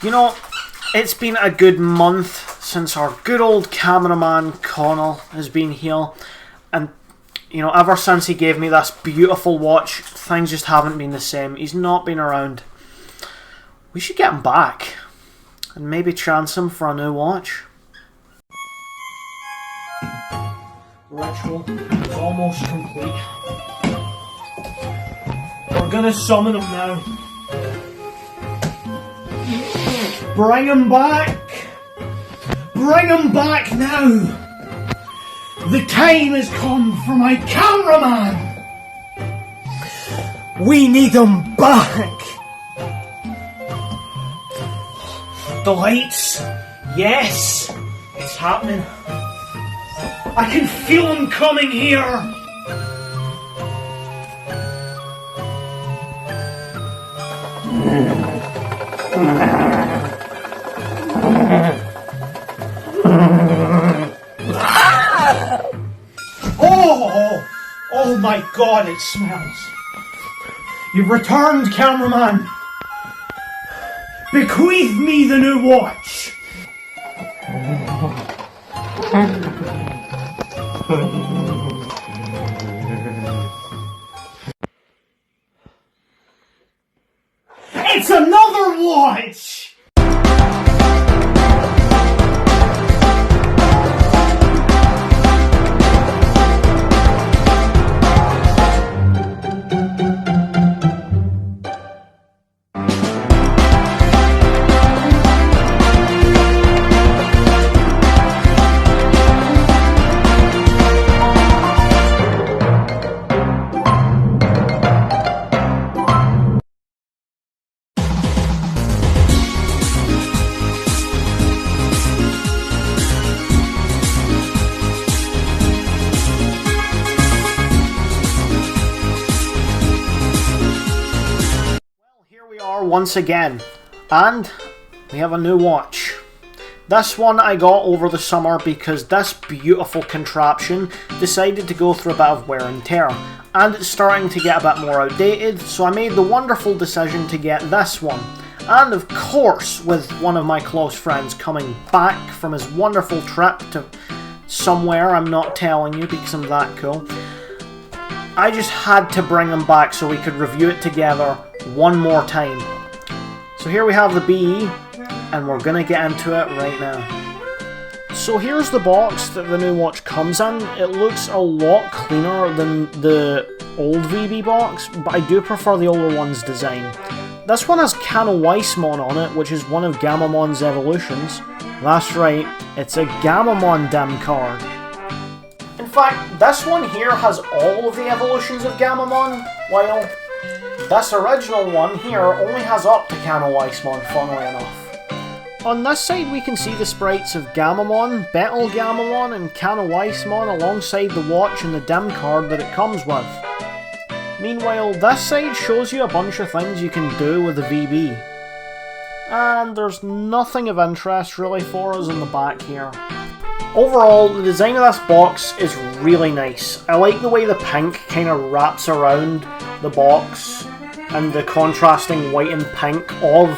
You know, it's been a good month since our good old cameraman Connell has been here, and you know, ever since he gave me this beautiful watch, things just haven't been the same. He's not been around. We should get him back and maybe chance him for a new watch. Ritual is almost complete. We're gonna summon him now. Bring him back! Bring him back now! The time has come for my cameraman! We need him back! The lights! Yes! It's happening. I can feel him coming here! Oh my god, it smells. You've returned, cameraman. Bequeath me the new watch. It's another watch! Once again, and we have a new watch. This one I got over the summer because this beautiful contraption decided to go through a bit of wear and tear, and it's starting to get a bit more outdated, so I made the wonderful decision to get this one. And of course, with one of my close friends coming back from his wonderful trip to somewhere I'm not telling you because I'm that cool, I just had to bring him back so we could review it together one more time. So here we have the BE, and we're going to get into it right now. So here's the box that the new watch comes in. It looks a lot cleaner than the old VB box, but I do prefer the older one's design. This one has Kano Weissmon on it, which is one of Gamamon's evolutions. That's right, it's a Gamamon dim card. In fact, this one here has all of the evolutions of Gamamon, while this original one here only has up to Kano Weissmon, funnily enough. On this side we can see the sprites of Gamamon, Betel Gamamon and Kano Weissmon alongside the watch and the dim card that it comes with. Meanwhile, this side shows you a bunch of things you can do with the VB. And there's nothing of interest really for us in the back here. Overall, the design of this box is really nice. I like the way the pink kind of wraps around the box and the contrasting white and pink of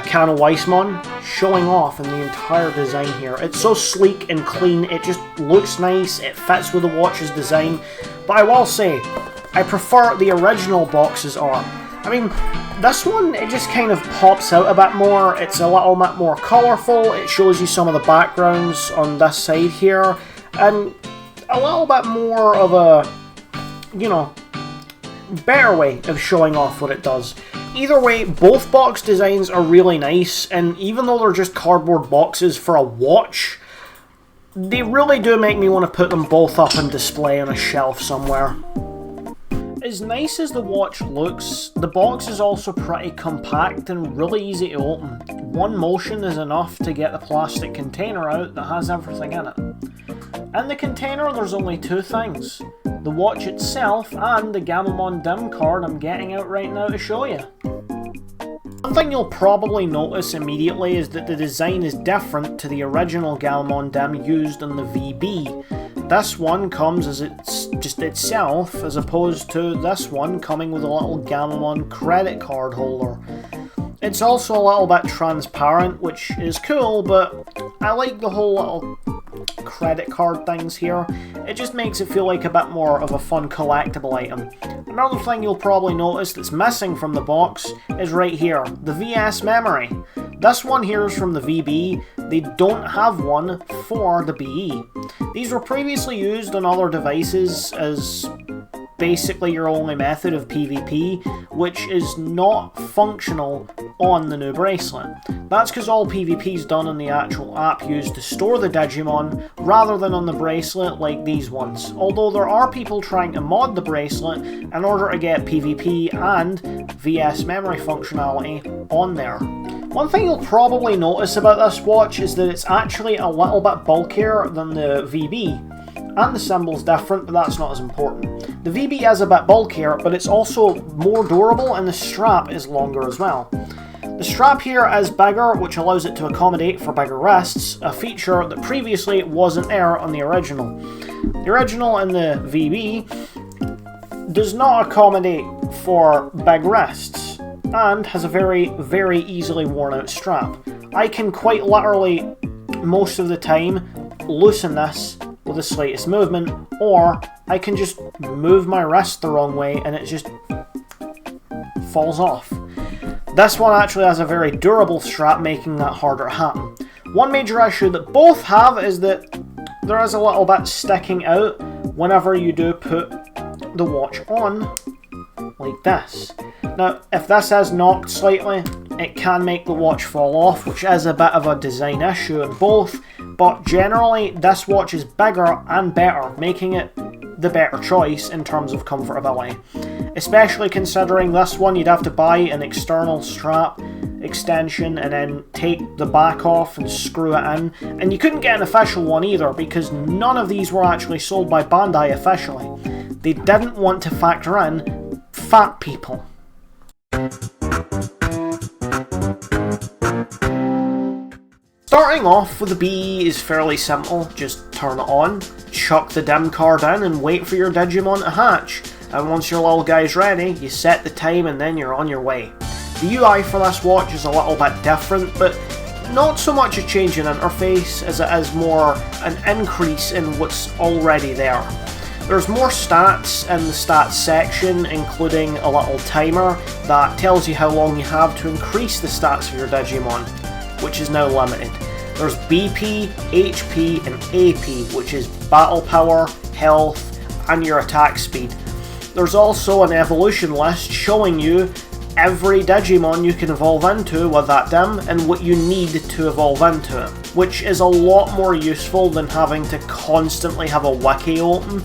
Kano Weissmon showing off in the entire design here. It's so sleek and clean, it just looks nice, it fits with the watch's design, but I will say, I prefer the original box's art. I mean, this one, it just kind of pops out a bit more, it's a little bit more colourful, it shows you some of the backgrounds on this side here, and a little bit more of a, you know, better way of showing off what it does. Either way, both box designs are really nice, and even though they're just cardboard boxes for a watch, they really do make me want to put them both up on display on a shelf somewhere. As nice as the watch looks, the box is also pretty compact and really easy to open. One motion is enough to get the plastic container out that has everything in it. In the container there's only two things: the watch itself and the Gamamon dim card I'm getting out right now to show you. One thing you'll probably notice immediately is that the design is different to the original Gamamon dim used on the VB. This one comes as it's just itself, as opposed to this one coming with a little Gamamon credit card holder. It's also a little bit transparent, which is cool, but I like the whole little credit card things here. It just makes it feel like a bit more of a fun collectible item. Another thing you'll probably notice that's missing from the box is right here, the VS memory. This one here is from the VB. They don't have one for the BE. These were previously used on other devices as basically your only method of PvP, which is not functional on the new bracelet. That's because all PvP is done on the actual app used to store the Digimon, rather than on the bracelet like these ones, although there are people trying to mod the bracelet in order to get PvP and VS memory functionality on there. One thing you'll probably notice about this watch is that it's actually a little bit bulkier than the VB. And the symbol's different, but that's not as important. The VB is a bit bulkier, but it's also more durable, and the strap is longer as well. The strap here is bigger, which allows it to accommodate for bigger wrists, a feature that previously wasn't there on the original. The original in the VB does not accommodate for big wrists, and has a very, very easily worn out strap. I can quite literally, most of the time, loosen this with the slightest movement, or I can just move my wrist the wrong way and it just falls off. This one actually has a very durable strap, making that harder to happen. One major issue that both have is that there is a little bit sticking out whenever you do put the watch on, like this. Now, if this is knocked slightly, it can make the watch fall off, which is a bit of a design issue in both, but generally this watch is bigger and better, making it the better choice in terms of comfortability. Especially considering this one you'd have to buy an external strap extension and then take the back off and screw it in, and you couldn't get an official one either because none of these were actually sold by Bandai officially. They didn't want to factor in fat people. Starting off with the BE is fairly simple. Just turn it on, chuck the DIM card in and wait for your Digimon to hatch. And once your little guy's ready, you set the time and then you're on your way. The UI for this watch is a little bit different, but not so much a change in interface as it is more an increase in what's already there. There's more stats in the stats section, including a little timer that tells you how long you have to increase the stats of your Digimon, which is now limited. There's BP, HP and AP, which is battle power, health and your attack speed. There's also an evolution list showing you every Digimon you can evolve into with that DIM and what you need to evolve into it, which is a lot more useful than having to constantly have a wiki open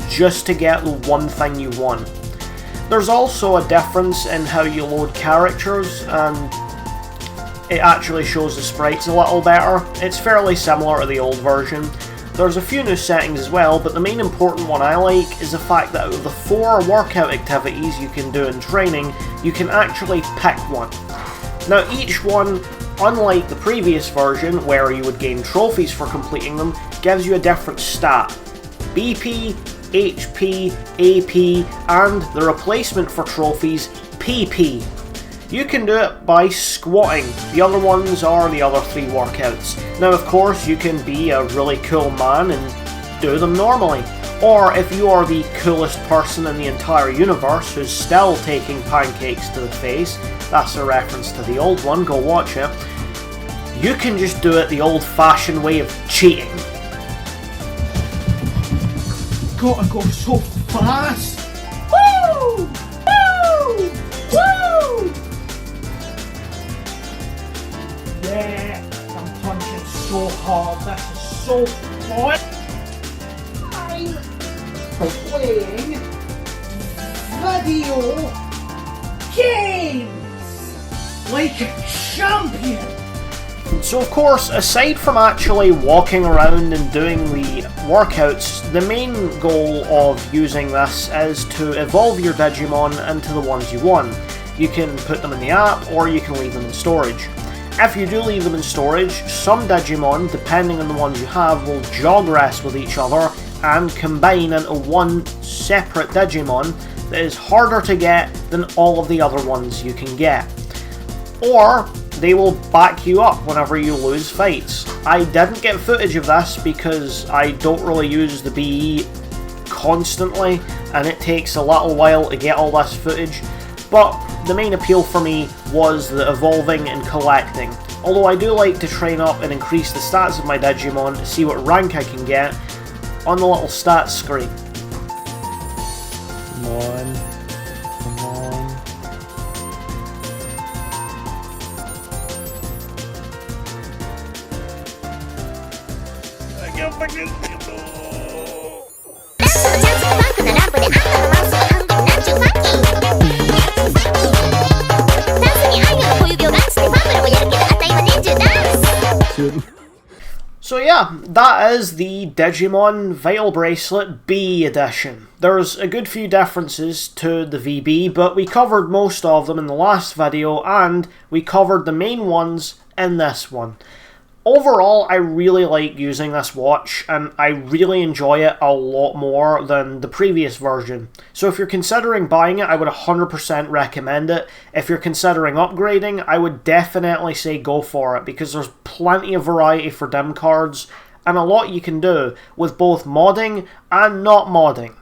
just to get the one thing you want. There's also a difference in how you load characters, and it actually shows the sprites a little better. It's fairly similar to the old version. There's a few new settings as well, but the main important one I like is the fact that out of the 4 workout activities you can do in training, you can actually pick one. Now each one, unlike the previous version where you would gain trophies for completing them, gives you a different stat. BP, HP, AP, and the replacement for trophies, PP. You can do it by squatting. The other ones are the other 3 workouts. Now of course you can be a really cool man and do them normally. Or if you are the coolest person in the entire universe who's still taking pancakes to the face, that's a reference to the old one, go watch it, you can just do it the old-fashioned way of cheating. Gotta go so fast! Woo! Woo! Woo! Yeah, I'm punching so hard, this is so fun! I'm playing video games like a champion! So of course, aside from actually walking around and doing the workouts, the main goal of using this is to evolve your Digimon into the ones you want. You can put them in the app, or you can leave them in storage. If you do leave them in storage, some Digimon, depending on the ones you have, will jog rest with each other and combine into one separate Digimon that is harder to get than all of the other ones you can get. or they will back you up whenever you lose fights. I didn't get footage of this because I don't really use the BE constantly, and it takes a little while to get all this footage, but the main appeal for me was the evolving and collecting. Although I do like to train up and increase the stats of my Digimon to see what rank I can get on the little stats screen. Come on. Come on. So yeah, that is the Digimon Vital Bracelet B edition. There's a good few differences to the VB, but we covered most of them in the last video, and we covered the main ones in this one. Overall, I really like using this watch, and I really enjoy it a lot more than the previous version. So if you're considering buying it, I would 100% recommend it. If you're considering upgrading, I would definitely say go for it, because there's plenty of variety for dim cards, and a lot you can do with both modding and not modding.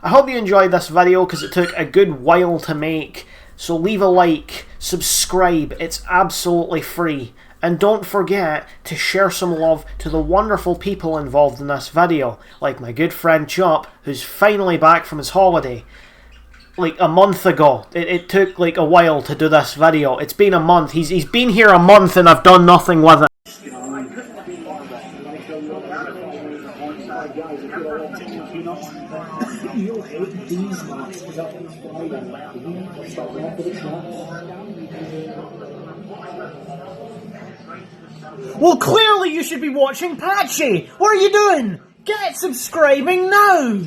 I hope you enjoyed this video, because it took a good while to make, so leave a like, subscribe, it's absolutely free. And don't forget to share some love to the wonderful people involved in this video, like my good friend Chop, who's finally back from his holiday. Like a month ago. It took like a while to do this video. It's been a month. He's been here a month and I've done nothing with it. Well, clearly you should be watching Patchy! What are you doing? Get subscribing now!